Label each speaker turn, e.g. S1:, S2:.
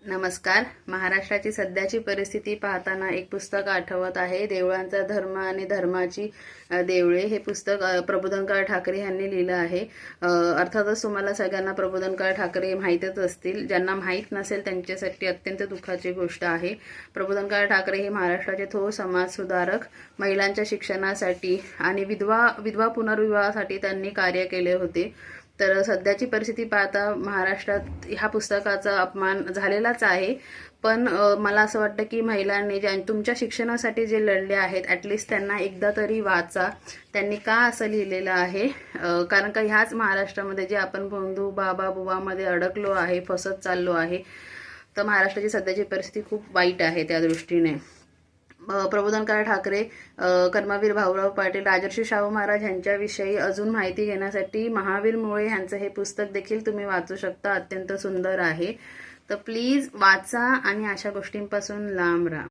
S1: नमस्कार. महाराष्ट्राची सध्याची परिस्थिती पाहताना एक पुस्तक आठवत आहे. देवळांचा धर्म आणि धर्माची देवळे हे पुस्तक प्रबोधनकार ठाकरे यांनी लिहिलं आहे. अर्थातच तुम्हाला सगळ्यांना प्रबोधनकार ठाकरे माहीतच असतील. ज्यांना माहीत नसेल त्यांच्यासाठी अत्यंत दुःखाची गोष्ट आहे. प्रबोधनकार ठाकरे हे महाराष्ट्राचे थोर समाज सुधारक, महिलांच्या शिक्षणासाठी आणि विधवा पुनर्विवाहासाठी त्यांनी कार्य केले होते. तर सध्याची परिस्थिती पाहता महाराष्ट्रात ह्या पुस्तकाचा अपमान झालेलाच आहे. पण मला असं वाटतं की महिलांनी तुमच्या शिक्षणासाठी जे लढले आहेत ॲटलिस्ट त्यांना एकदा तरी वाचा. त्यांनी का असं लिहिलेलं आहे, कारण का ह्याच महाराष्ट्रामध्ये जे आपण बंधू बाबा बुवामध्ये अडकलो आहे, फसत चाललो आहे. तर महाराष्ट्राची सध्याची परिस्थिती खूप वाईट आहे त्या दृष्टीने. प्रबोधनकार ठाकरे, कर्मवीर भाऊराव पाटील, राजर्षी शाहू महाराज यांच्याविषयी अजून माहिती घेण्यासाठी महावीर मोळे यांचं हे पुस्तक देखील तुम्ही वाचू शकता. अत्यंत सुंदर आहे. तर प्लीज वाचा आणि अशा गोष्टींपासून लांब राहा.